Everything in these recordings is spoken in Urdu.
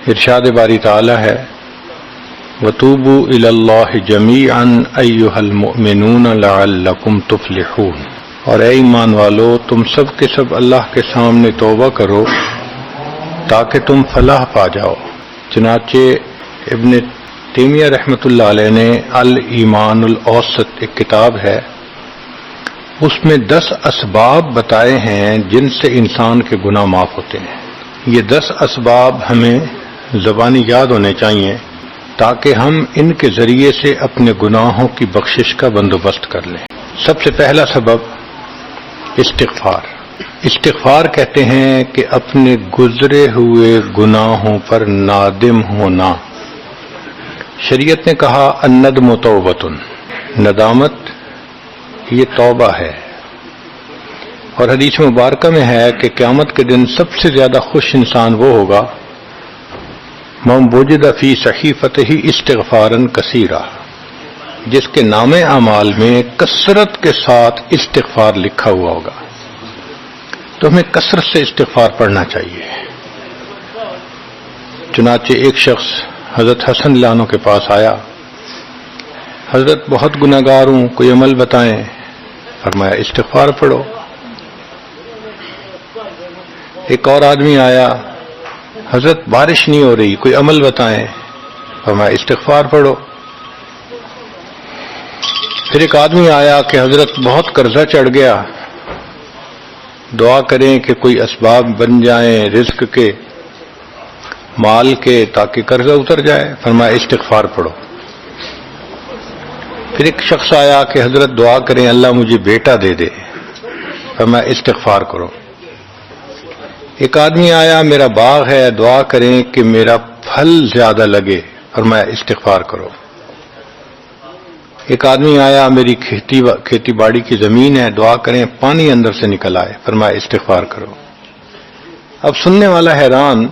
ارشاد باری تعالی ہے وَتُوبُوا إِلَى اللَّهِ جَمِيعًا أَيُّهَا الْمُؤْمِنُونَ لَعَلَّكُمْ تُفْلِحُونَ، اور اے ایمان والو تم سب کے سب اللہ کے سامنے توبہ کرو تاکہ تم فلاح پا جاؤ۔ چنانچہ ابن تیمیہ رحمۃ اللہ علیہ نے الایمان الاوسط ایک کتاب ہے، اس میں 10 اسباب بتائے ہیں جن سے انسان کے گناہ معاف ہوتے ہیں۔ یہ 10 اسباب ہمیں زبانی یاد ہونے چاہیے تاکہ ہم ان کے ذریعے سے اپنے گناہوں کی بخشش کا بندوبست کر لیں۔ سب سے پہلا سبب استغفار۔ استغفار کہتے ہیں کہ اپنے گزرے ہوئے گناہوں پر نادم ہونا۔ شریعت نے کہا الندم توبۃ، ندامت یہ توبہ ہے، اور حدیث مبارکہ میں ہے کہ قیامت کے دن سب سے زیادہ خوش انسان وہ ہوگا من وجد فی صحیفتہ استغفارا کثیرا، جس کے نام اعمال میں کثرت کے ساتھ استغفار لکھا ہوا ہوگا۔ تو ہمیں کثرت سے استغفار پڑھنا چاہیے۔ چنانچہ ایک شخص حضرت حسن اللہ عنہ کے پاس آیا، حضرت بہت گناہگار ہوں، کوئی عمل بتائیں۔ فرمایا استغفار پڑھو۔ ایک اور آدمی آیا، حضرت بارش نہیں ہو رہی، کوئی عمل بتائیں۔ فرمایا استغفار پڑھو۔ پھر ایک آدمی آیا کہ حضرت بہت قرضہ چڑھ گیا، دعا کریں کہ کوئی اسباب بن جائیں رزق کے، مال کے، تاکہ قرضہ اتر جائے۔ فرمایا استغفار پڑھو۔ پھر ایک شخص آیا کہ حضرت دعا کریں اللہ مجھے بیٹا دے دے۔ فرمایا استغفار کرو۔ ایک آدمی آیا میرا باغ ہے، دعا کریں کہ میرا پھل زیادہ لگے۔ فرمایا استغفار کرو۔ ایک آدمی آیا میری کھیتی باڑی کی زمین ہے، دعا کریں پانی اندر سے نکل آئے۔ فرمایا استغفار کرو۔ اب سننے والا حیران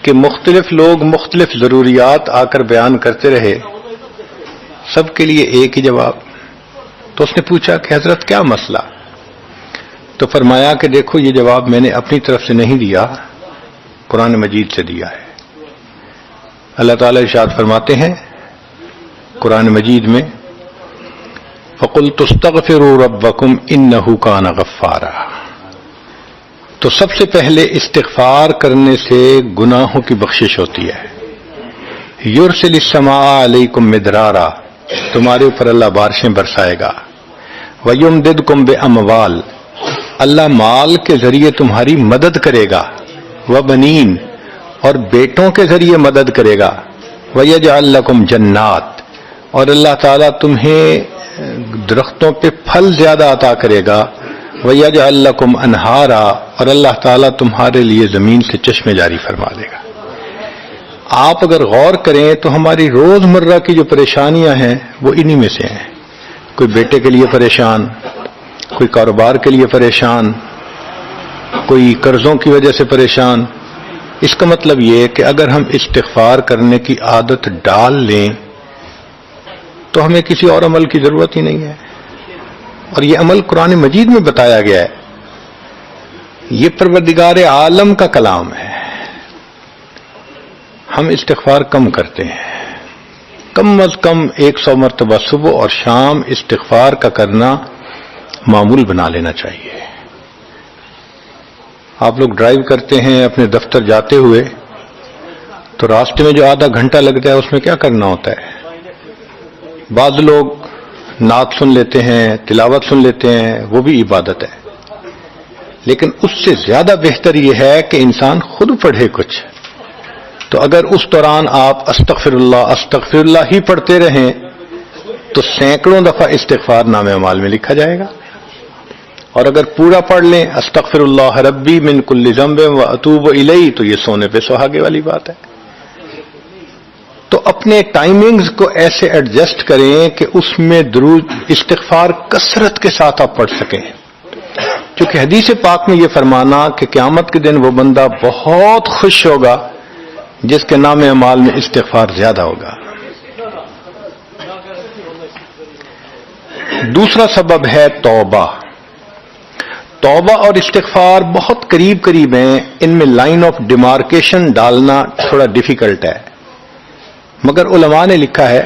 کہ مختلف لوگ مختلف ضروریات آ کر بیان کرتے رہے، سب کے لیے ایک ہی جواب۔ تو اس نے پوچھا کہ حضرت کیا مسئلہ؟ تو فرمایا کہ دیکھو یہ جواب میں نے اپنی طرف سے نہیں دیا، قرآن مجید سے دیا ہے۔ اللہ تعالیٰ ارشاد فرماتے ہیں قرآن مجید میں فَقُلْتُ اسْتَغْفِرُوا رَبَّكُمْ إِنَّهُ كَانَ غَفَّارًا۔ تو سب سے پہلے استغفار کرنے سے گناہوں کی بخشش ہوتی ہے۔ يُرْسِلِ السَّمَاءَ عَلَيْكُمْ مِدْرَارًا، تمہارے اوپر اللہ بارشیں برسائے گا۔ وَيُمْدِدْكُمْ بِأَمْوَالٍ، اللہ مال کے ذریعے تمہاری مدد کرے گا۔ وَبَنِينَ، اور بیٹوں کے ذریعے مدد کرے گا۔ وَيَجْعَلْ لَكُمْ جَنَّاتٍ، اور اللہ تعالیٰ تمہیں درختوں پہ پھل زیادہ عطا کرے گا۔ وَيَجْعَلْ لَكُمْ أَنْهَارًا، اور اللہ تعالیٰ تمہارے لیے زمین سے چشمے جاری فرما دے گا۔ آپ اگر غور کریں تو ہماری روزمرہ کی جو پریشانیاں ہیں وہ انہی میں سے ہیں۔ کوئی بیٹے کے لیے پریشان، کوئی کاروبار کے لیے پریشان، کوئی قرضوں کی وجہ سے پریشان۔ اس کا مطلب یہ کہ اگر ہم استغفار کرنے کی عادت ڈال لیں تو ہمیں کسی اور عمل کی ضرورت ہی نہیں ہے، اور یہ عمل قرآن مجید میں بتایا گیا ہے۔ یہ پروردگار عالم کا کلام ہے۔ ہم استغفار کم کرتے ہیں، کم از کم 100 مرتبہ صبح اور شام استغفار کا کرنا معمول بنا لینا چاہیے۔ آپ لوگ ڈرائیو کرتے ہیں اپنے دفتر جاتے ہوئے تو راستے میں جو آدھا گھنٹہ لگتا ہے اس میں کیا کرنا ہوتا ہے؟ بعض لوگ نعت سن لیتے ہیں، تلاوت سن لیتے ہیں، وہ بھی عبادت ہے، لیکن اس سے زیادہ بہتر یہ ہے کہ انسان خود پڑھے کچھ۔ تو اگر اس دوران آپ استغفر اللہ ہی پڑھتے رہیں تو سینکڑوں دفعہ استغفار نامہ اعمال میں لکھا جائے گا، اور اگر پورا پڑھ لیں استغفر اللہ ربی من کل ذنب واتوب الیہ تو یہ سونے پہ سہاگے والی بات ہے۔ تو اپنے ٹائمنگز کو ایسے ایڈجسٹ کریں کہ اس میں درود استغفار کثرت کے ساتھ آپ پڑھ سکیں، کیونکہ حدیث پاک میں یہ فرمانا کہ قیامت کے دن وہ بندہ بہت خوش ہوگا جس کے نام اعمال میں استغفار زیادہ ہوگا۔ دوسرا سبب ہے توبہ۔ توبہ اور استغفار بہت قریب قریب ہیں، ان میں لائن آف ڈیمارکیشن ڈالنا تھوڑا ڈیفیکلٹ ہے، مگر علماء نے لکھا ہے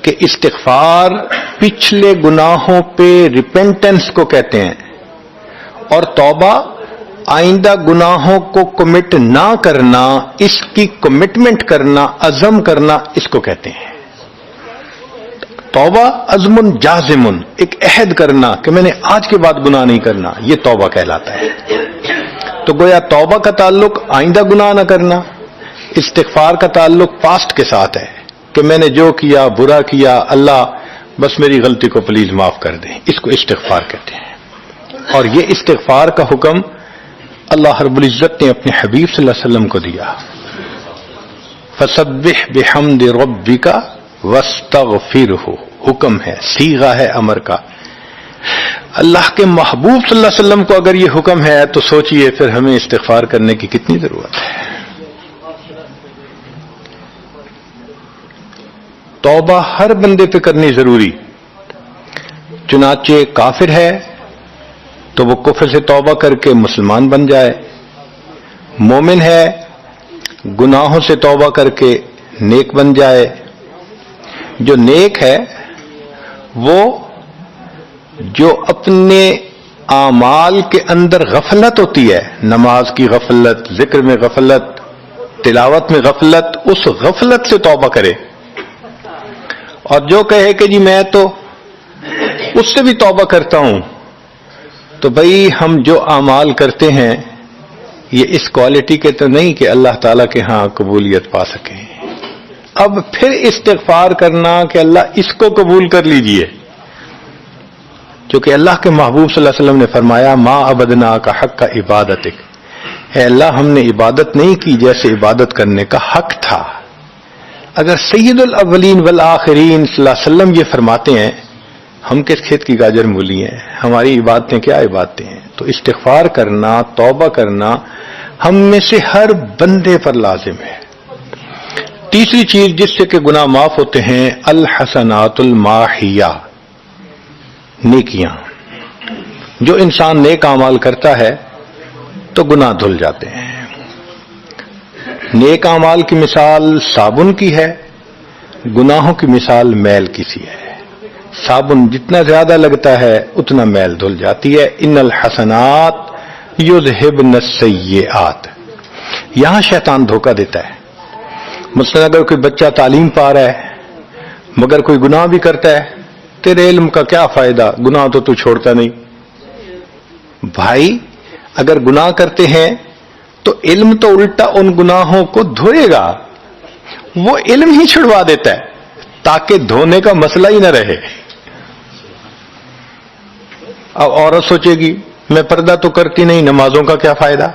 کہ استغفار پچھلے گناہوں پہ ریپینٹنس کو کہتے ہیں، اور توبہ آئندہ گناہوں کو کمٹ نہ کرنا، اس کی کمٹمنٹ کرنا، عزم کرنا، اس کو کہتے ہیں۔ توبہ عزم جازم، ایک عہد کرنا کہ میں نے آج کے بعد گناہ نہیں کرنا، یہ توبہ کہلاتا ہے۔ تو گویا توبہ کا تعلق آئندہ گناہ نہ کرنا، استغفار کا تعلق پاسٹ کے ساتھ ہے کہ میں نے جو کیا برا کیا، اللہ بس میری غلطی کو پلیز معاف کر دیں، اس کو استغفار کہتے ہیں۔ اور یہ استغفار کا حکم اللہ رب العزت نے اپنے حبیب صلی اللہ علیہ وسلم کو دیا، فسبح بحمد ربک واستغفرہ، حکم ہے، صیغہ ہے امر کا۔ اللہ کے محبوب صلی اللہ علیہ وسلم کو اگر یہ حکم ہے تو سوچئے پھر ہمیں استغفار کرنے کی کتنی ضرورت ہے۔ توبہ ہر بندے پہ کرنی ضروری، چنانچہ کافر ہے تو وہ کفر سے توبہ کر کے مسلمان بن جائے، مومن ہے گناہوں سے توبہ کر کے نیک بن جائے۔ جو نیک ہے وہ جو اپنے اعمال کے اندر غفلت ہوتی ہے، نماز کی غفلت، ذکر میں غفلت، تلاوت میں غفلت، اس غفلت سے توبہ کرے، اور جو کہے کہ جی میں تو اس سے بھی توبہ کرتا ہوں، تو بھئی ہم جو اعمال کرتے ہیں یہ اس کوالٹی کے تو نہیں کہ اللہ تعالیٰ کے ہاں قبولیت پا سکیں۔ اب پھر استغفار کرنا کہ اللہ اس کو قبول کر لیجئے، کیونکہ اللہ کے محبوب صلی اللہ علیہ وسلم نے فرمایا ما عبدنا کا حق کا عبادتک، اے اللہ ہم نے عبادت نہیں کی جیسے عبادت کرنے کا حق تھا۔ اگر سید الاولین والآخرین صلی اللہ علیہ وسلم یہ فرماتے ہیں، ہم کس کھیت کی گاجر مولی ہیں، ہماری عبادتیں کیا عبادتیں ہیں؟ تو استغفار کرنا، توبہ کرنا ہم میں سے ہر بندے پر لازم ہے۔ تیسری چیز جس سے کہ گناہ معاف ہوتے ہیں، الحسنات الماحیہ، نیکیاں۔ جو انسان نیک اعمال کرتا ہے تو گناہ دھل جاتے ہیں۔ نیک اعمال کی مثال صابن کی ہے، گناہوں کی مثال میل کی سی ہے۔ صابن جتنا زیادہ لگتا ہے اتنا میل دھل جاتی ہے۔ ان الحسنات یذہبن السیئات، یہاں شیطان دھوکہ دیتا ہے۔ مثلا اگر کوئی بچہ تعلیم پا رہا ہے مگر کوئی گناہ بھی کرتا ہے، تیرے علم کا کیا فائدہ، گناہ تو چھوڑتا نہیں۔ بھائی اگر گناہ کرتے ہیں تو علم تو الٹا ان گناہوں کو دھوئے گا، وہ علم ہی چھڑوا دیتا ہے تاکہ دھونے کا مسئلہ ہی نہ رہے۔ اب عورت سوچے گی میں پردہ تو کرتی نہیں، نمازوں کا کیا فائدہ؟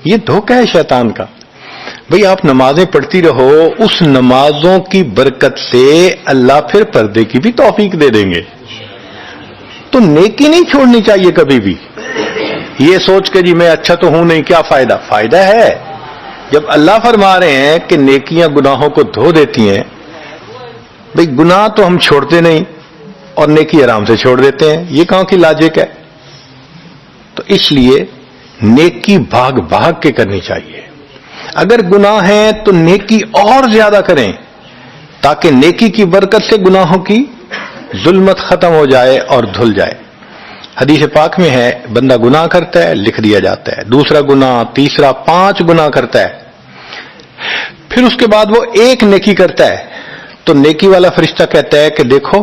یہ دھوکہ ہے شیطان کا۔ بھئی آپ نمازیں پڑھتی رہو، اس نمازوں کی برکت سے اللہ پھر پردے کی بھی توفیق دے دیں گے۔ تو نیکی نہیں چھوڑنی چاہیے کبھی بھی، یہ سوچ کے جی میں اچھا تو ہوں نہیں، کیا فائدہ؟ فائدہ ہے۔ جب اللہ فرما رہے ہیں کہ نیکیاں گناہوں کو دھو دیتی ہیں، بھئی گناہ تو ہم چھوڑتے نہیں اور نیکی آرام سے چھوڑ دیتے ہیں، یہ کہاں کی لاجک ہے؟ تو اس لیے نیکی بھاگ بھاگ کے کرنی چاہیے۔ اگر گناہ ہیں تو نیکی اور زیادہ کریں تاکہ نیکی کی برکت سے گناہوں کی ظلمت ختم ہو جائے اور دھل جائے۔ حدیث پاک میں ہے بندہ گناہ کرتا ہے لکھ دیا جاتا ہے، دوسرا گناہ، تیسرا، 5 گناہ کرتا ہے، پھر اس کے بعد وہ ایک نیکی کرتا ہے تو نیکی والا فرشتہ کہتا ہے کہ دیکھو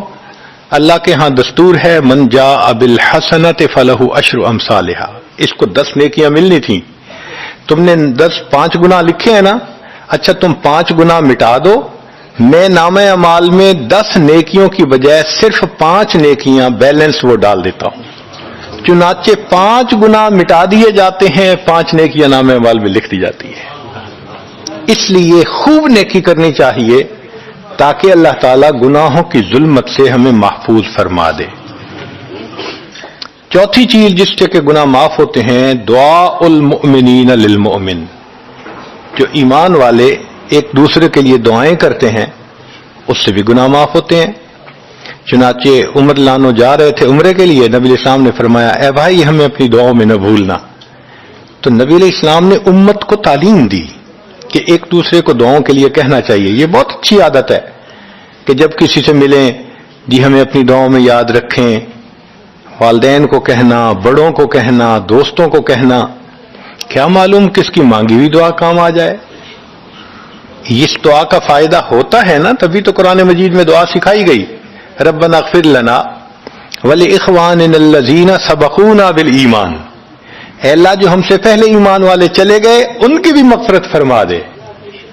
اللہ کے ہاں دستور ہے من جاء بالحسنۃ فلہ عشر امثالھا، اس کو 10 نیکیاں ملنی تھیں، تم نے 5 گناہ لکھے ہیں نا، اچھا تم 5 گناہ مٹا دو، میں نامہ اعمال میں 10 نیکیوں کی بجائے صرف 5 نیکیاں بیلنس وہ ڈال دیتا ہوں۔ چنانچہ 5 گناہ مٹا دیے جاتے ہیں، 5 نیکیاں نامہ اعمال میں لکھ دی جاتی ہے۔ اس لیے خوب نیکی کرنی چاہیے تاکہ اللہ تعالیٰ گناہوں کی ظلمت سے ہمیں محفوظ فرما دے۔ چوتھی چیز جس سے کہ گناہ معاف ہوتے ہیں، دعاء المؤمنین للمؤمن، جو ایمان والے ایک دوسرے کے لیے دعائیں کرتے ہیں اس سے بھی گناہ معاف ہوتے ہیں۔ چنانچہ عمر لانو جا رہے تھے عمرے کے لیے، نبی علیہ السلام نے فرمایا اے بھائی ہمیں اپنی دعاؤں میں نہ بھولنا. تو نبی علیہ السلام نے امت کو تعلیم دی کہ ایک دوسرے کو دعاؤں کے لیے کہنا چاہیے. یہ بہت اچھی عادت ہے کہ جب کسی سے ملیں جی ہمیں اپنی دعاؤں میں یاد رکھیں. والدین کو کہنا، بڑوں کو کہنا، دوستوں کو کہنا، کیا معلوم کس کی مانگی ہوئی دعا کام آ جائے. اس دعا کا فائدہ ہوتا ہے نا، تبھی تو قرآن مجید میں دعا سکھائی گئی. ربنا اغفر لنا ولاخواننا الذین سبقونا بالایمان. اے اللہ جو ہم سے پہلے ایمان والے چلے گئے ان کی بھی مغفرت فرما دے.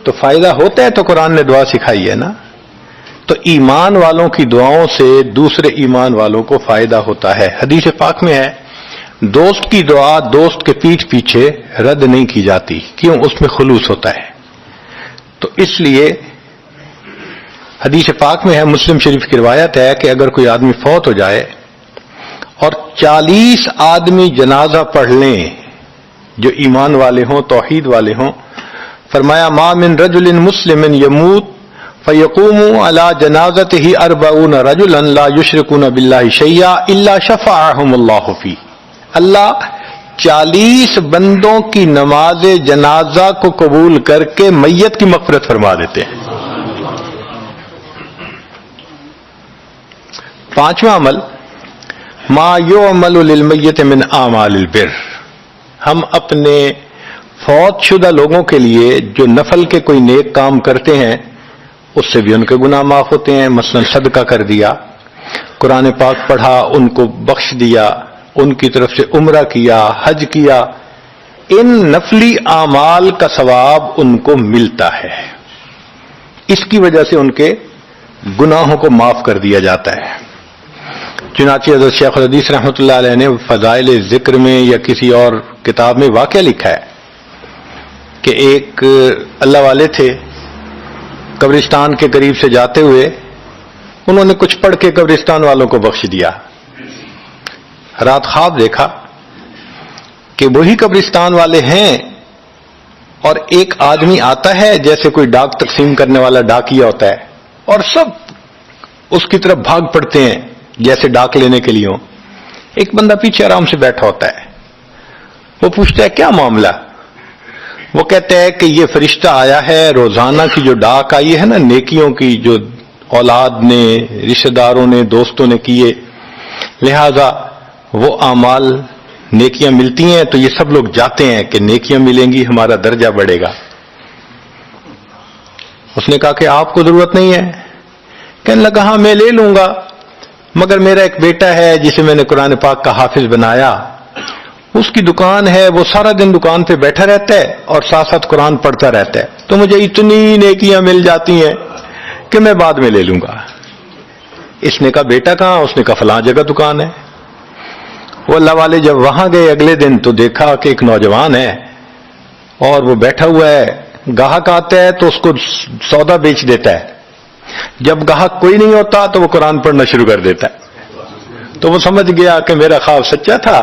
تو فائدہ ہوتا ہے تو قرآن نے دعا سکھائی ہے نا. تو ایمان والوں کی دعاؤں سے دوسرے ایمان والوں کو فائدہ ہوتا ہے. حدیث پاک میں ہے دوست کی دعا دوست کے پیٹھ پیچھے رد نہیں کی جاتی. کیوں؟ اس میں خلوص ہوتا ہے. تو اس لیے حدیث پاک میں ہے، مسلم شریف کی روایت ہے کہ اگر کوئی آدمی فوت ہو جائے اور 40 آدمی جنازہ پڑھ لیں جو ایمان والے ہوں، توحید والے ہوں، فرمایا ما من رجل مسلم یموت فیقوم علی جنازتہ 40 رجلا لا یشرکون باللہ شیئا الا شفعهم اللہ فی. اللہ 40 بندوں کی نماز جنازہ کو قبول کر کے میت کی مغفرت فرما دیتے ہیں. پانچواں عمل ما یعمل للمیت من اعمال البر. ہم اپنے فوت شدہ لوگوں کے لیے جو نفل کے کوئی نیک کام کرتے ہیں اس سے بھی ان کے گناہ معاف ہوتے ہیں. مثلا صدقہ کر دیا، قرآن پاک پڑھا، ان کو بخش دیا، ان کی طرف سے عمرہ کیا، حج کیا، ان نفلی اعمال کا ثواب ان کو ملتا ہے. اس کی وجہ سے ان کے گناہوں کو معاف کر دیا جاتا ہے. چنانچہ حضرت شیخ الحدیث رحمۃ اللہ علیہ نے فضائل ذکر میں یا کسی اور کتاب میں واقعہ لکھا ہے کہ ایک اللہ والے تھے، قبرستان کے قریب سے جاتے ہوئے انہوں نے کچھ پڑھ کے قبرستان والوں کو بخش دیا. رات خواب دیکھا کہ وہی قبرستان والے ہیں اور ایک آدمی آتا ہے جیسے کوئی ڈاک تقسیم کرنے والا ڈاکیا ہوتا ہے، اور سب اس کی طرف بھاگ پڑتے ہیں جیسے ڈاک لینے کے لیے ہوں. ایک بندہ پیچھے آرام سے بیٹھا ہوتا ہے. وہ پوچھتا ہے کیا معاملہ؟ وہ کہتا ہے کہ یہ فرشتہ آیا ہے، روزانہ کی جو ڈاک آئی ہے نا نیکیوں کی، جو اولاد نے، رشتہ داروں نے، دوستوں نے کیے، لہذا وہ اعمال نیکیاں ملتی ہیں تو یہ سب لوگ جاتے ہیں کہ نیکیاں ملیں گی، ہمارا درجہ بڑھے گا. اس نے کہا کہ آپ کو ضرورت نہیں ہے. کہنے لگا ہاں میں لے لوں گا، مگر میرا ایک بیٹا ہے جسے میں نے قرآن پاک کا حافظ بنایا، اس کی دکان ہے، وہ سارا دن دکان پہ بیٹھا رہتا ہے اور ساتھ ساتھ قرآن پڑھتا رہتا ہے، تو مجھے اتنی نیکیاں مل جاتی ہیں کہ میں بعد میں لے لوں گا. اس نے کہا بیٹا کہاں؟ اس نے کہا فلاں جگہ دکان ہے. وہ اللہ والے جب وہاں گئے اگلے دن تو دیکھا کہ ایک نوجوان ہے اور وہ بیٹھا ہوا ہے، گاہک آتا ہے تو اس کو سودا بیچ دیتا ہے، جب گاہک کوئی نہیں ہوتا تو وہ قرآن پڑھنا شروع کر دیتا ہے. تو وہ سمجھ گیا کہ میرا خواب سچا تھا،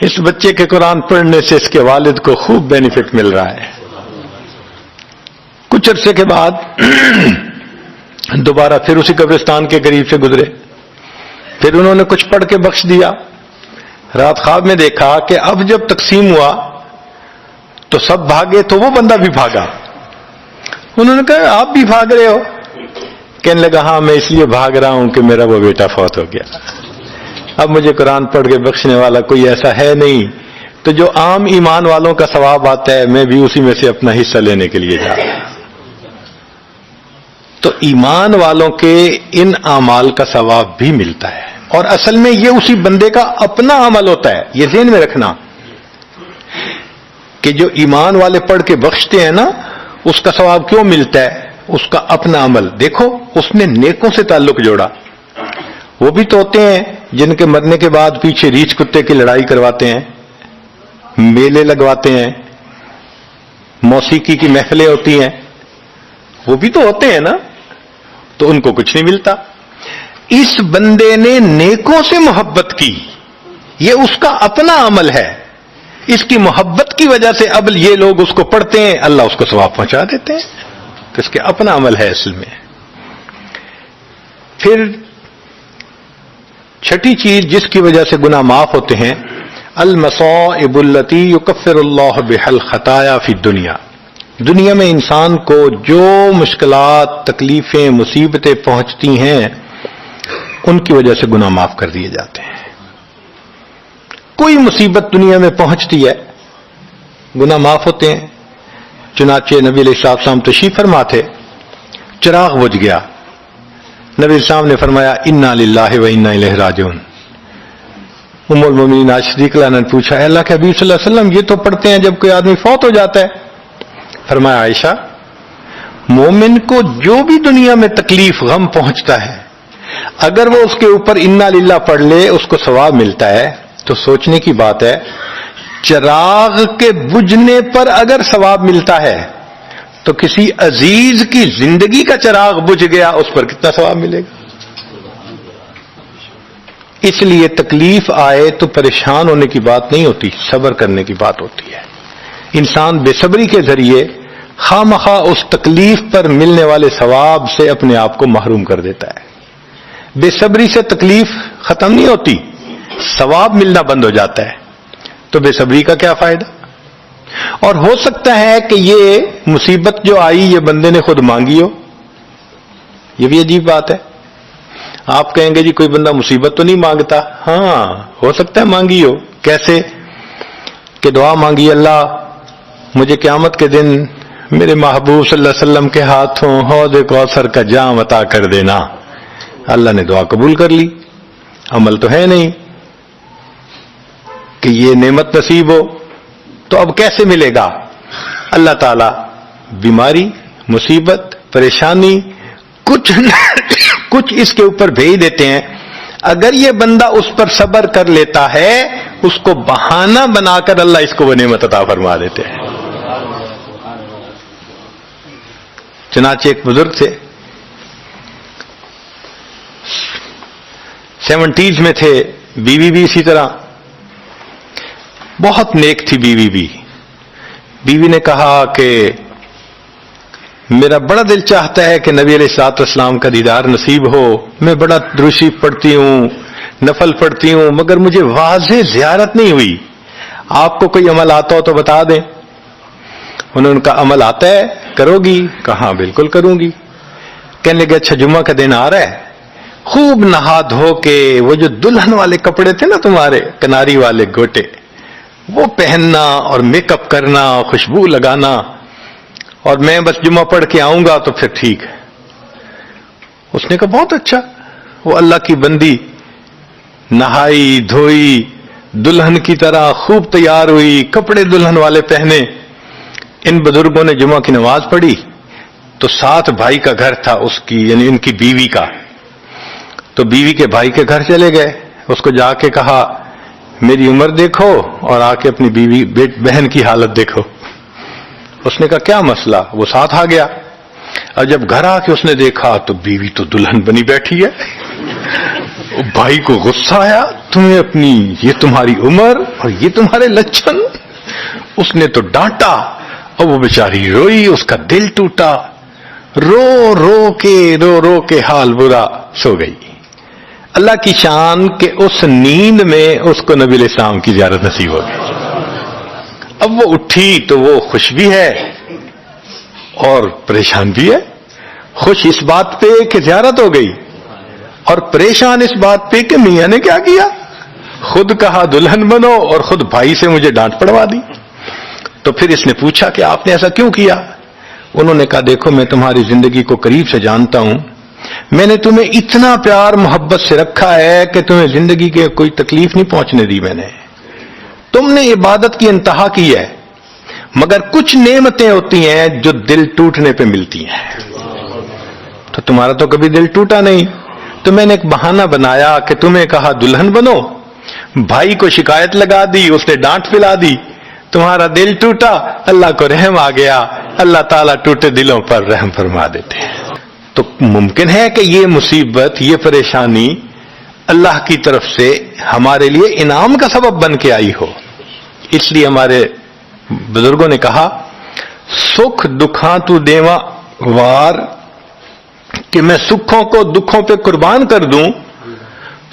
اس بچے کے قرآن پڑھنے سے اس کے والد کو خوب بینیفٹ مل رہا ہے. کچھ عرصے کے بعد دوبارہ پھر اسی قبرستان کے قریب سے گزرے، پھر انہوں نے کچھ پڑھ کے بخش دیا. رات خواب میں دیکھا کہ اب جب تقسیم ہوا تو سب بھاگے تو وہ بندہ بھی بھاگا. انہوں نے کہا آپ بھی بھاگ رہے ہو؟ کہنے لگا ہاں میں اس لیے بھاگ رہا ہوں کہ میرا وہ بیٹا فوت ہو گیا، اب مجھے قرآن پڑھ کے بخشنے والا کوئی ایسا ہے نہیں، تو جو عام ایمان والوں کا ثواب آتا ہے میں بھی اسی میں سے اپنا حصہ لینے کے لیے جا رہا ہوں. تو ایمان والوں کے ان اعمال کا ثواب بھی ملتا ہے، اور اصل میں یہ اسی بندے کا اپنا عمل ہوتا ہے. یہ ذہن میں رکھنا کہ جو ایمان والے پڑھ کے بخشتے ہیں نا اس کا ثواب کیوں ملتا ہے؟ اس کا اپنا عمل. دیکھو اس نے نیکوں سے تعلق جوڑا. وہ بھی تو ہوتے ہیں جن کے مرنے کے بعد پیچھے ریچھ کتے کی لڑائی کرواتے ہیں، میلے لگواتے ہیں، موسیقی کی محفلیں ہوتی ہیں، وہ بھی تو ہوتے ہیں نا، تو ان کو کچھ نہیں ملتا. اس بندے نے نیکوں سے محبت کی، یہ اس کا اپنا عمل ہے، اس کی محبت کی وجہ سے اب یہ لوگ اس کو پڑھتے ہیں، اللہ اس کو ثواب پہنچا دیتے ہیں. تو اس کے اپنا عمل ہے اصل میں. پھر چھٹی چیز جس کی وجہ سے گناہ معاف ہوتے ہیں، المصائب التی یکفر اللہ بها الخطایا فی الدنیا، دنیا میں انسان کو جو مشکلات، تکلیفیں، مصیبتیں پہنچتی ہیں ان کی وجہ سے گناہ معاف کر دیے جاتے ہیں۔ کوئی مصیبت دنیا میں پہنچتی ہے، گناہ معاف ہوتے ہیں۔ چنانچہ نبی علیہ السلام تشریف فرما تھے، چراغ بجھ گیا، نبی علیہ السلام نے فرمایا انا للہ و انا الیہ راجعون۔ ام المومنین عائشہ صدیقہ نے پوچھا، اے اللہ کے حبیب صلی اللہ علیہ وسلم، یہ تو پڑھتے ہیں جب کوئی آدمی فوت ہو جاتا ہے۔ فرمایا عائشہ، مومن کو جو بھی دنیا میں تکلیف، غم پہنچتا ہے، اگر وہ اس کے اوپر انا للہ پڑھ لے اس کو ثواب ملتا ہے۔ تو سوچنے کی بات ہے، چراغ کے بجھنے پر اگر ثواب ملتا ہے تو کسی عزیز کی زندگی کا چراغ بجھ گیا، اس پر کتنا ثواب ملے گا؟ اس لیے تکلیف آئے تو پریشان ہونے کی بات نہیں ہوتی، صبر کرنے کی بات ہوتی ہے۔ انسان بے صبری کے ذریعے خواہ مخواہ اس تکلیف پر ملنے والے ثواب سے اپنے آپ کو محروم کر دیتا ہے۔ بے صبری سے تکلیف ختم نہیں ہوتی، ثواب ملنا بند ہو جاتا ہے، تو بے صبری کا کیا فائدہ؟ اور ہو سکتا ہے کہ یہ مصیبت جو آئی یہ بندے نے خود مانگی ہو، یہ بھی عجیب بات ہے۔ آپ کہیں گے جی کوئی بندہ مصیبت تو نہیں مانگتا، ہاں ہو سکتا ہے مانگی ہو۔ کیسے کہ دعا مانگی، اللہ مجھے قیامت کے دن میرے محبوب صلی اللہ علیہ وسلم کے ہاتھوں حوض کوثر کا جام عطا کر دینا، اللہ نے دعا قبول کر لی، عمل تو ہے نہیں کہ یہ نعمت نصیب ہو، تو اب کیسے ملے گا؟ اللہ تعالی بیماری، مصیبت، پریشانی کچھ اس کے اوپر بھیج دیتے ہیں۔ اگر یہ بندہ اس پر صبر کر لیتا ہے، اس کو بہانہ بنا کر اللہ اس کو وہ نعمت عطا فرما دیتے ہیں۔ چنانچہ ایک بزرگ تھے، 70s میں تھے، بیوی بھی اسی طرح، بہت نیک تھی بیوی بھی۔ بیوی نے کہا کہ میرا بڑا دل چاہتا ہے کہ نبی علیہ الصلوۃ والسلام کا دیدار نصیب ہو، میں بڑا درود شریف پڑھتی ہوں، نفل پڑھتی ہوں، مگر مجھے واضح زیارت نہیں ہوئی، آپ کو کوئی عمل آتا ہو تو بتا دیں۔ انہوں نے کہا عمل آتا ہے، کرو گی؟ کہا بالکل کروں گی۔ کہنے لگے اچھا جمعہ کا دن آ رہا ہے، خوب نہا دھو کے وہ جو دلہن والے کپڑے تھے نا تمہارے، کناری والے گوٹے، وہ پہننا اور میک اپ کرنا، خوشبو لگانا، اور میں بس جمعہ پڑھ کے آؤں گا تو پھر ٹھیک ہے۔ اس نے کہا بہت اچھا۔ وہ اللہ کی بندی نہائی دھوئی، دلہن کی طرح خوب تیار ہوئی، کپڑے دلہن والے پہنے۔ ان بزرگوں نے جمعہ کی نماز پڑھی تو ساتھ بھائی کا گھر تھا اس کی، یعنی ان کی بیوی کا، تو بیوی کے بھائی کے گھر چلے گئے، اس کو جا کے کہا میری عمر دیکھو اور آ کے اپنی بیوی بہن کی حالت دیکھو۔ اس نے کہا کیا مسئلہ؟ وہ ساتھ آ گیا، اور جب گھر آ کے اس نے دیکھا تو بیوی تو دلہن بنی بیٹھی ہے۔ بھائی کو غصہ آیا، تمہیں اپنی یہ تمہاری عمر اور یہ تمہارے لچھن۔ اس نے تو ڈانٹا اور وہ بیچاری روئی، اس کا دل ٹوٹا، رو رو کے حال برا، سو گئی۔ اللہ کی شان کہ اس نیند میں اس کو نبی علیہ السلام کی زیارت نصیب ہو گئی۔ اب وہ اٹھی تو وہ خوش بھی ہے اور پریشان بھی ہے، خوش اس بات پہ کہ زیارت ہو گئی، اور پریشان اس بات پہ کہ میاں نے کیا کیا، خود کہا دلہن بنو اور خود بھائی سے مجھے ڈانٹ پڑوا دی۔ تو پھر اس نے پوچھا کہ آپ نے ایسا کیوں کیا؟ انہوں نے کہا دیکھو میں تمہاری زندگی کو قریب سے جانتا ہوں، میں نے تمہیں اتنا پیار محبت سے رکھا ہے کہ تمہیں زندگی کے کوئی تکلیف نہیں پہنچنے دی میں نے، تم نے عبادت کی انتہا کی ہے، مگر کچھ نعمتیں ہوتی ہیں جو دل ٹوٹنے پہ ملتی ہیں، تو تمہارا تو کبھی دل ٹوٹا نہیں، تو میں نے ایک بہانہ بنایا کہ تمہیں کہا دلہن بنو، بھائی کو شکایت لگا دی، اس نے ڈانٹ پلا دی، تمہارا دل ٹوٹا، اللہ کو رحم آ گیا، اللہ تعالیٰ ٹوٹے دلوں پر رحم فرما دیتے ہیں۔ تو ممکن ہے کہ یہ مصیبت، یہ پریشانی اللہ کی طرف سے ہمارے لیے انعام کا سبب بن کے آئی ہو۔ اس لیے ہمارے بزرگوں نے کہا سکھ دکھاں تو دیواں وار، کہ میں سکھوں کو دکھوں پہ قربان کر دوں،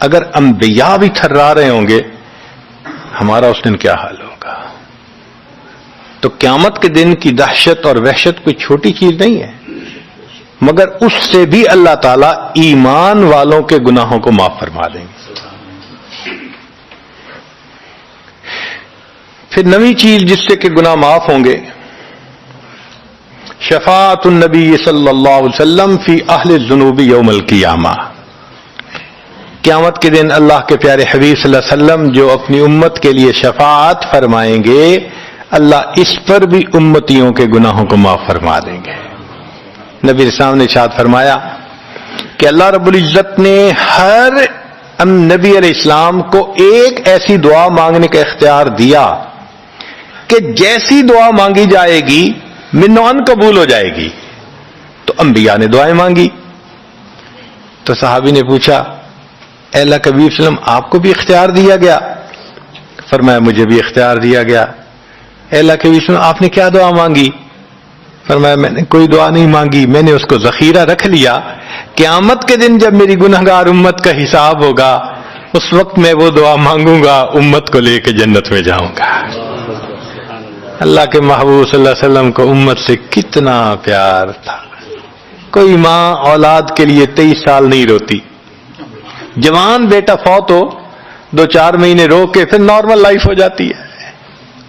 اگر انبیاء بھی تھرا رہے ہوں گے ہمارا اس دن کیا حال ہوگا؟ تو قیامت کے دن کی دہشت اور وحشت کوئی چھوٹی چیز نہیں ہے، مگر اس سے بھی اللہ تعالیٰ ایمان والوں کے گناہوں کو معاف فرما دیں گے۔ پھر نویں چیز جس سے کہ گناہ معاف ہوں گے، شفاعت النبی صلی اللہ علیہ وسلم فی اہل الذنوب یوم القیامہ۔ قیامت کے دن اللہ کے پیارے حبیب صلی اللہ علیہ وسلم جو اپنی امت کے لیے شفاعت فرمائیں گے، اللہ اس پر بھی امتیوں کے گناہوں کو معاف فرما دیں گے۔ نبی اسلام نے ارشاد فرمایا کہ اللہ رب العزت نے ہر نبی علیہ السلام کو ایک ایسی دعا مانگنے کا اختیار دیا کہ جیسی دعا مانگی جائے گی منوان قبول ہو جائے گی۔ تو انبیاء نے دعائیں مانگی، تو صحابی نے پوچھا اے اللہ کے حبیب صلی اللہ علیہ وسلم آپ کو بھی اختیار دیا گیا؟ فرمایا مجھے بھی اختیار دیا گیا۔ اے اللہ کے حبیب صلی اللہ علیہ وسلم آپ نے کیا دعا مانگی؟ فرمایا میں نے کوئی دعا نہیں مانگی، میں نے اس کو ذخیرہ رکھ لیا، قیامت کے دن جب میری گنہگار امت کا حساب ہوگا اس وقت میں وہ دعا مانگوں گا، امت کو لے کے جنت میں جاؤں گا۔ اللہ کے محبوب صلی اللہ علیہ وسلم کو امت سے کتنا پیار تھا۔ کوئی ماں اولاد کے لیے 23 سال نہیں روتی، جوان بیٹا فوت ہو 2-4 مہینے رو کے پھر نارمل لائف ہو جاتی ہے۔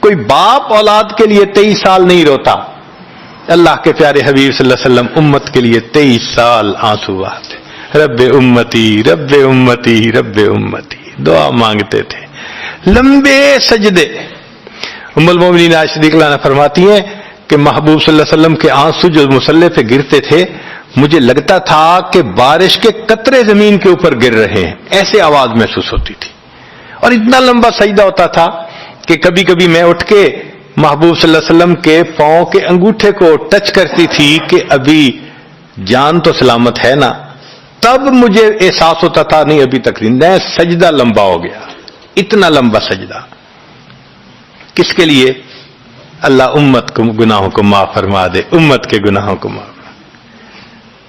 کوئی باپ اولاد کے لیے 23 سال نہیں روتا، اللہ کے پیارے حبیب صلی اللہ علیہ وسلم امت کے لیے 23 سال آنسو بہاتے، رب امتی رب امتی رب امتی دعا مانگتے تھے، لمبے سجدے۔ ام المومنین عائشہ صدیقہ عنہا فرماتی ہیں کہ محبوب صلی اللہ علیہ وسلم کے آنسو جو مصلی پہ گرتے تھے مجھے لگتا تھا کہ بارش کے قطرے زمین کے اوپر گر رہے ہیں، ایسے آواز محسوس ہوتی تھی، اور اتنا لمبا سجدہ ہوتا تھا کہ کبھی کبھی میں اٹھ کے محبوب صلی اللہ علیہ وسلم کے پاؤں کے انگوٹھے کو ٹچ کرتی تھی کہ ابھی جان تو سلامت ہے نا، تب مجھے احساس ہوتا تھا نہیں ابھی تک نہیں، سجدہ لمبا ہو گیا، اتنا لمبا سجدہ۔ کس کے لیے؟ اللہ امت کو گناہوں کو معاف فرما دے، امت کے گناہوں کو معاف۔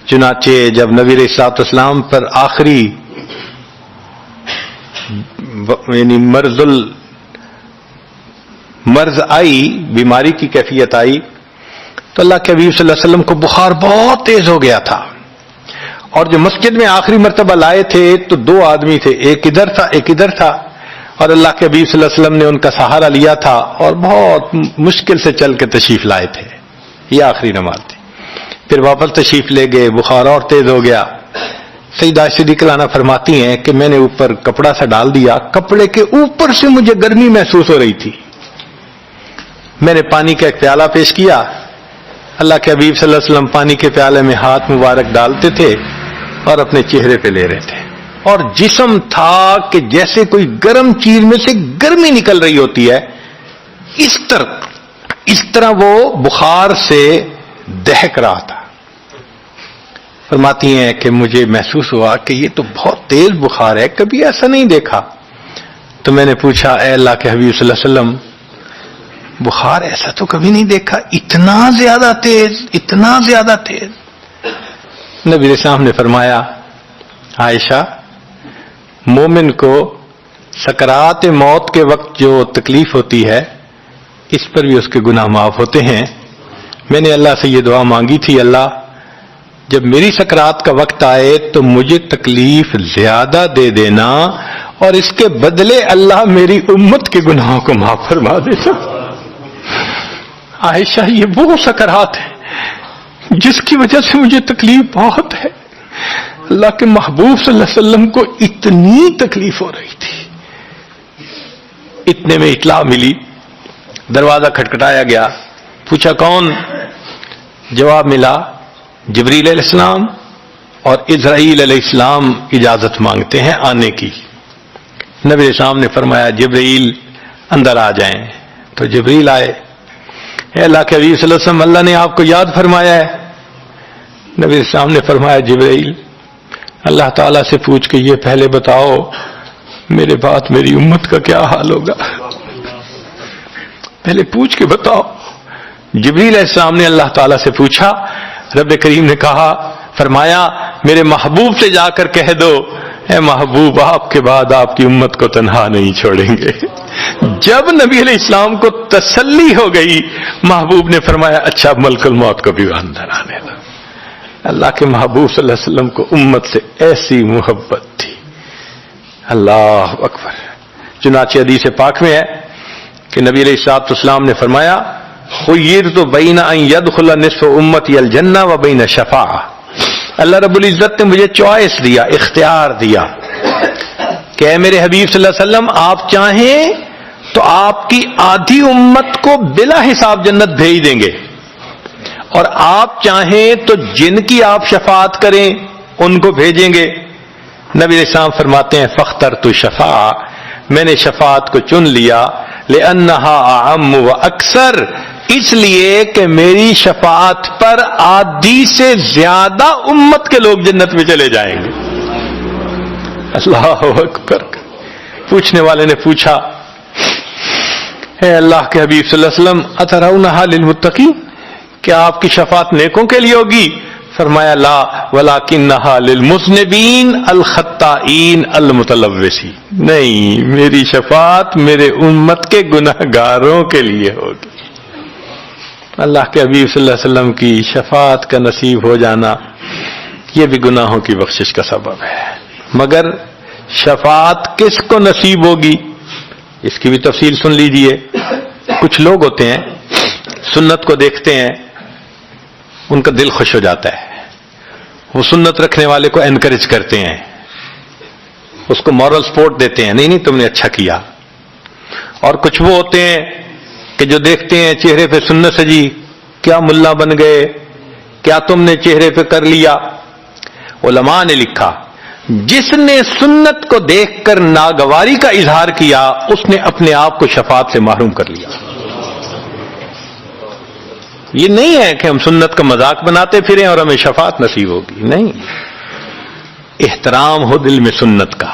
چنانچہ جب نبی علیہ الصلوۃ والسلام پر آخری یعنی مرض آئی، بیماری کی کیفیت آئی، تو اللہ کے حبیب صلی اللہ علیہ وسلم کو بخار بہت تیز ہو گیا تھا، اور جو مسجد میں آخری مرتبہ لائے تھے تو 2 آدمی تھے، ایک ادھر تھا ایک ادھر تھا، اور اللہ کے حبیب صلی اللہ علیہ وسلم نے ان کا سہارا لیا تھا اور بہت مشکل سے چل کے تشریف لائے تھے۔ یہ آخری نماز تھی، پھر واپس تشریف لے گئے، بخار اور تیز ہو گیا۔ سیدہ عائشہ صدیقہ عنہا فرماتی ہیں کہ میں نے اوپر کپڑا سا ڈال دیا، کپڑے کے اوپر سے مجھے گرمی محسوس ہو رہی تھی، میں نے پانی کا ایک پیالہ پیش کیا، اللہ کے حبیب صلی اللہ علیہ وسلم پانی کے پیالے میں ہاتھ مبارک ڈالتے تھے اور اپنے چہرے پہ لے رہے تھے، اور جسم تھا کہ جیسے کوئی گرم چیز میں سے گرمی نکل رہی ہوتی ہے، اس طرح وہ بخار سے دہک رہا تھا۔ فرماتی ہیں کہ مجھے محسوس ہوا کہ یہ تو بہت تیز بخار ہے، کبھی ایسا نہیں دیکھا۔ تو میں نے پوچھا اے اللہ کے حبیب صلی اللہ علیہ وسلم بخار ایسا تو کبھی نہیں دیکھا، اتنا زیادہ تیز اتنا زیادہ تیز؟ نبی علیہ السلام نے فرمایا عائشہ، مومن کو سکرات موت کے وقت جو تکلیف ہوتی ہے اس پر بھی اس کے گناہ معاف ہوتے ہیں۔ میں نے اللہ سے یہ دعا مانگی تھی، اللہ جب میری سکرات کا وقت آئے تو مجھے تکلیف زیادہ دے دینا، اور اس کے بدلے اللہ میری امت کے گناہوں کو معاف فرما دینا۔ عائشہ یہ وہ سکرات ہے جس کی وجہ سے مجھے تکلیف بہت ہے، اللہ کے محبوب صلی اللہ علیہ وسلم کو اتنی تکلیف ہو رہی تھی۔ اتنے میں اطلاع ملی، دروازہ کھٹکھٹایا گیا، پوچھا کون؟ جواب ملا جبریل علیہ السلام اور اسرائیل علیہ السلام اجازت مانگتے ہیں آنے کی۔ نبی علیہ السلام نے فرمایا جبریل اندر آ جائیں، تو جبریل آئے۔ اے اللہ کے حبیب صلی اللہ علیہ وسلم اللہ نے آپ کو یاد فرمایا ہے؟ نبی علیہ السلام نے فرمایا جبریل اللہ تعالیٰ سے پوچھ کے یہ پہلے بتاؤ میرے بعد میری امت کا کیا حال ہوگا، پہلے پوچھ کے بتاؤ۔ جبریل علیہ السلام نے اللہ تعالیٰ سے پوچھا، رب کریم نے کہا فرمایا میرے محبوب سے جا کر کہہ دو اے محبوب آپ کے بعد آپ کی امت کو تنہا نہیں چھوڑیں گے. جب نبی علیہ السلام کو تسلی ہو گئی محبوب نے فرمایا اچھا اب ملک الموت کو بھی اندر آنے دو. اللہ کے محبوب صلی اللہ علیہ وسلم کو امت سے ایسی محبت تھی. اللہ اکبر. چنانچہ حدیث پاک میں ہے کہ نبی علیہ السلام نے فرمایا خیرت بین ان یدخل نصف امتی الجنہ و بین شفاعہ. اللہ رب العزت نے مجھے چوائس دیا، اختیار دیا کہ اے میرے حبیب صلی اللہ علیہ وسلم آپ چاہیں تو آپ کی آدھی امت کو بلا حساب جنت بھیج دیں گے، اور آپ چاہیں تو جن کی آپ شفاعت کریں ان کو بھیجیں گے. نبی علیہ السلام فرماتے ہیں فاخترت شفاعہ، میں نے شفاعت کو چن لیا، لأنہا اعم و اکثر، اس لیے کہ میری شفاعت پر آدھی سے زیادہ امت کے لوگ جنت میں چلے جائیں گے. اللہ اکبر. پوچھنے والے نے پوچھا اے اللہ کے حبیب صلی اللہ علیہ وسلم اترونہا للمتقین، کیا آپ کی شفاعت نیکوں کے لیے ہوگی؟ فرمایا لا ولکنہا للمذنبین الخطائین المتلوثین، نہیں میری شفاعت میرے امت کے گناہگاروں کے لیے ہوگی. اللہ کے حبیب صلی اللہ علیہ وسلم کی شفاعت کا نصیب ہو جانا یہ بھی گناہوں کی بخشش کا سبب ہے. مگر شفاعت کس کو نصیب ہوگی اس کی بھی تفصیل سن لیجئے. کچھ لوگ ہوتے ہیں سنت کو دیکھتے ہیں ان کا دل خوش ہو جاتا ہے، وہ سنت رکھنے والے کو انکریج کرتے ہیں، اس کو مورل سپورٹ دیتے ہیں، نہیں تم نے اچھا کیا. اور کچھ وہ ہوتے ہیں کہ جو دیکھتے ہیں چہرے پہ سنت سجی، کیا ملا بن گئے، کیا تم نے چہرے پہ کر لیا. علماء نے لکھا جس نے سنت کو دیکھ کر ناگواری کا اظہار کیا اس نے اپنے آپ کو شفاعت سے محروم کر لیا. یہ نہیں ہے کہ ہم سنت کا مذاق بناتے پھریں اور ہمیں شفاعت نصیب ہوگی، نہیں. احترام ہو دل میں سنت کا.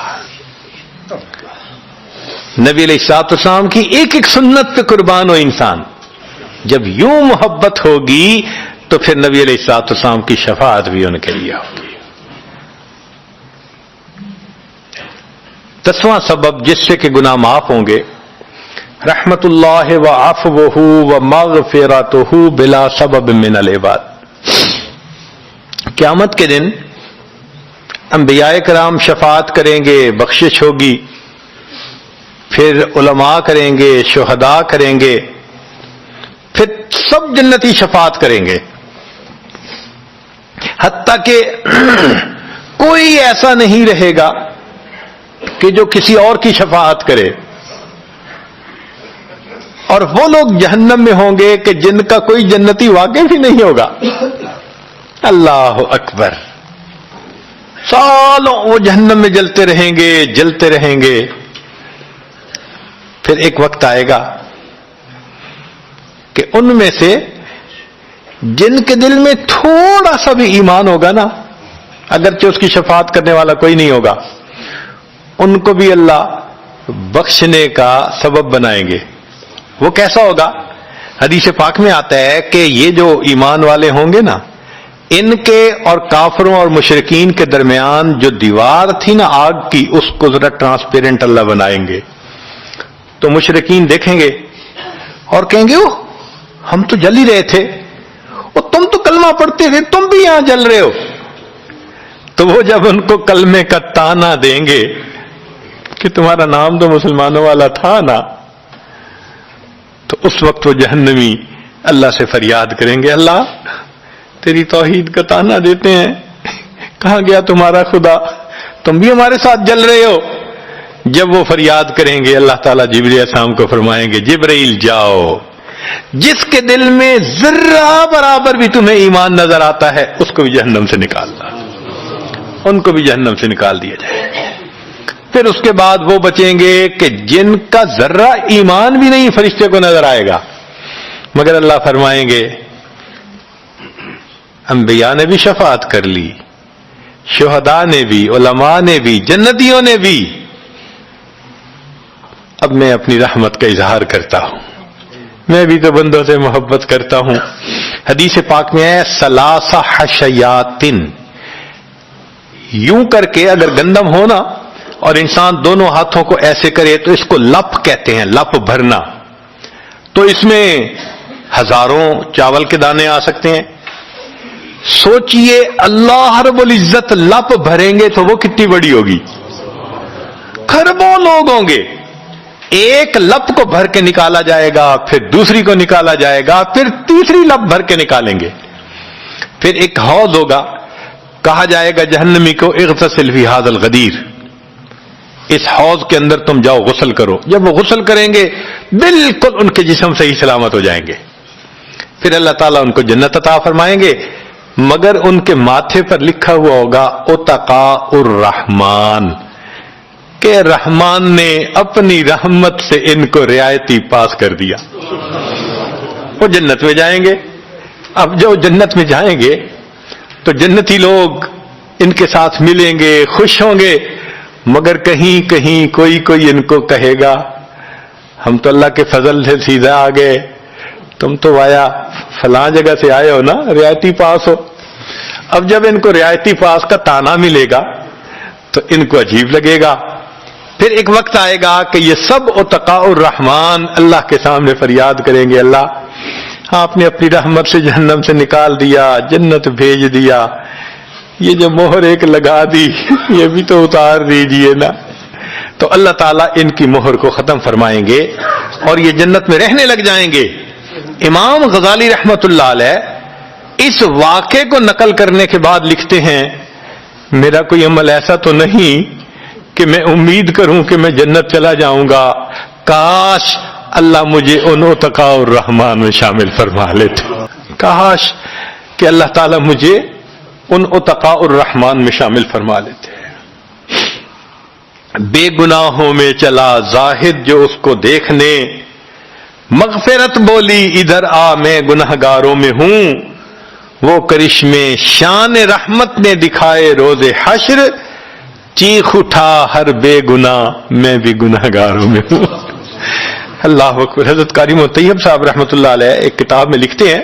نبی علیہ الصلوۃ والسلام کی ایک ایک سنت پہ قربان ہو انسان. جب یوں محبت ہوگی تو پھر نبی علیہ الصلوۃ والسلام کی شفاعت بھی ان کے لیے ہوگی. 10واں سبب جس سے کہ گناہ معاف ہوں گے، رحمت اللہ و عفوہ و مغفرتہ بلا سبب من العباد. قیامت کے دن انبیاء کرام شفاعت کریں گے، بخشش ہوگی، پھر علماء کریں گے، شہداء کریں گے، پھر سب جنتی شفاعت کریں گے، حتیٰ کہ کوئی ایسا نہیں رہے گا کہ جو کسی اور کی شفاعت کرے. اور وہ لوگ جہنم میں ہوں گے کہ جن کا کوئی جنتی واقف ہی نہیں ہوگا. اللہ اکبر. سالوں وہ جہنم میں جلتے رہیں گے، جلتے رہیں گے. پھر ایک وقت آئے گا کہ ان میں سے جن کے دل میں تھوڑا سا بھی ایمان ہوگا نا، اگرچہ اس کی شفاعت کرنے والا کوئی نہیں ہوگا، ان کو بھی اللہ بخشنے کا سبب بنائیں گے. وہ کیسا ہوگا؟ حدیث پاک میں آتا ہے کہ یہ جو ایمان والے ہوں گے نا، ان کے اور کافروں اور مشرکین کے درمیان جو دیوار تھی نا آگ کی، اس کو ذرا ٹرانسپیرنٹ اللہ بنائیں گے. تو مشرکین دیکھیں گے اور کہیں گے اوہ ہم تو جل ہی رہے تھے، اور تم تو کلمہ پڑھتے تھے، تم بھی یہاں جل رہے ہو. تو وہ جب ان کو کلمے کا تانا دیں گے کہ تمہارا نام تو مسلمانوں والا تھا نا، تو اس وقت وہ جہنمی اللہ سے فریاد کریں گے اللہ تیری توحید کا تانا دیتے ہیں، کہاں گیا تمہارا خدا، تم بھی ہمارے ساتھ جل رہے ہو. جب وہ فریاد کریں گے اللہ تعالیٰ جبرائیل علیہ السلام کو فرمائیں گے جبرائیل جاؤ، جس کے دل میں ذرہ برابر بھی تمہیں ایمان نظر آتا ہے اس کو بھی جہنم سے نکالنا. ان کو بھی جہنم سے نکال دیا جائے. پھر اس کے بعد وہ بچیں گے کہ جن کا ذرہ ایمان بھی نہیں فرشتے کو نظر آئے گا، مگر اللہ فرمائیں گے انبیاء نے بھی شفاعت کر لی، شہداء نے بھی، علماء نے بھی، جنتیوں نے بھی. اب میں اپنی رحمت کا اظہار کرتا ہوں، میں بھی تو بندوں سے محبت کرتا ہوں. حدیث پاک میں ہے ثلاث حشیات، یوں کر کے اگر گندم ہونا اور انسان دونوں ہاتھوں کو ایسے کرے تو اس کو لپ کہتے ہیں، لپ بھرنا. تو اس میں ہزاروں چاول کے دانے آ سکتے ہیں. سوچئے اللہ رب العزت لپ بھریں گے تو وہ کتنی بڑی ہوگی؟ کھربوں لوگ ہوں گے. ایک لپ کو بھر کے نکالا جائے گا، پھر دوسری کو نکالا جائے گا، پھر تیسری لپ بھر کے نکالیں گے. پھر ایک حوض ہوگا، کہا جائے گا جہنمی کو اغتسل فی ھذا الغدیر، اس حوض کے اندر تم جاؤ غسل کرو. جب وہ غسل کریں گے بالکل ان کے جسم صحیح سلامت ہو جائیں گے. پھر اللہ تعالیٰ ان کو جنت عطا فرمائیں گے، مگر ان کے ماتھے پر لکھا ہوا ہوگا اتقاء الرحمن، کہ رحمان نے اپنی رحمت سے ان کو رعایتی پاس کر دیا. وہ جنت میں جائیں گے. اب جو جنت میں جائیں گے تو جنتی لوگ ان کے ساتھ ملیں گے، خوش ہوں گے، مگر کہیں کہیں کوئی ان کو کہے گا ہم تو اللہ کے فضل سے سیدھا آ گئے، تم تو آیا فلاں جگہ سے آئے ہو نا، رعایتی پاس ہو. اب جب ان کو رعایتی پاس کا تانا ملے گا تو ان کو عجیب لگے گا. پھر ایک وقت آئے گا کہ یہ سب اتقاء الرحمن اللہ کے سامنے فریاد کریں گے، اللہ آپ نے اپنی رحمت سے جہنم سے نکال دیا، جنت بھیج دیا، یہ جو مہر ایک لگا دی یہ بھی تو اتار دیجئے نا. تو اللہ تعالیٰ ان کی مہر کو ختم فرمائیں گے اور یہ جنت میں رہنے لگ جائیں گے. امام غزالی رحمت اللہ علیہ اس واقعے کو نقل کرنے کے بعد لکھتے ہیں میرا کوئی عمل ایسا تو نہیں کہ میں امید کروں کہ میں جنت چلا جاؤں گا، کاش اللہ مجھے ان اتقاء الرحمن میں شامل فرما لیتے، کاش کہ اللہ تعالیٰ مجھے ان اتقاء الرحمن میں شامل فرما لیتے. بے گناہوں میں چلا زاہد جو اس کو دیکھنے، مغفرت بولی ادھر آ میں گنہگاروں میں ہوں، وہ کرشمے شان رحمت نے دکھائے روز حشر، چیخ اٹھا ہر بے گناہ میں بھی گنہگاروں میں ہوں. اللہ اکبر. حضرت قاری طیب صاحب رحمۃ اللہ علیہ ایک کتاب میں لکھتے ہیں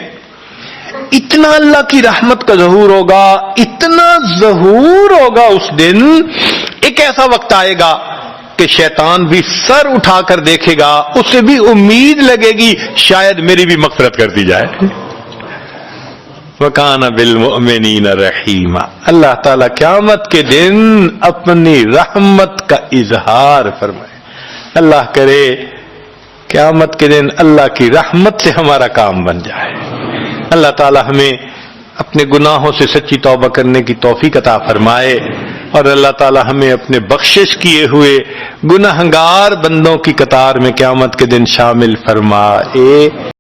اتنا اللہ کی رحمت کا ظہور ہوگا، اتنا ظہور ہوگا اس دن، ایک ایسا وقت آئے گا کہ شیطان بھی سر اٹھا کر دیکھے گا، اسے بھی امید لگے گی شاید میری بھی مغفرت کر دی جائے. وَكَانَ بِالْمُؤْمِنِينَ رَحِيمًا. اللہ تعالیٰ قیامت کے دن اپنی رحمت کا اظہار فرمائے. اللہ کرے قیامت کے دن اللہ کی رحمت سے ہمارا کام بن جائے. اللہ تعالیٰ ہمیں اپنے گناہوں سے سچی توبہ کرنے کی توفیق عطا فرمائے اور اللہ تعالیٰ ہمیں اپنے بخشش کیے ہوئے گنہگار بندوں کی قطار میں قیامت کے دن شامل فرمائے.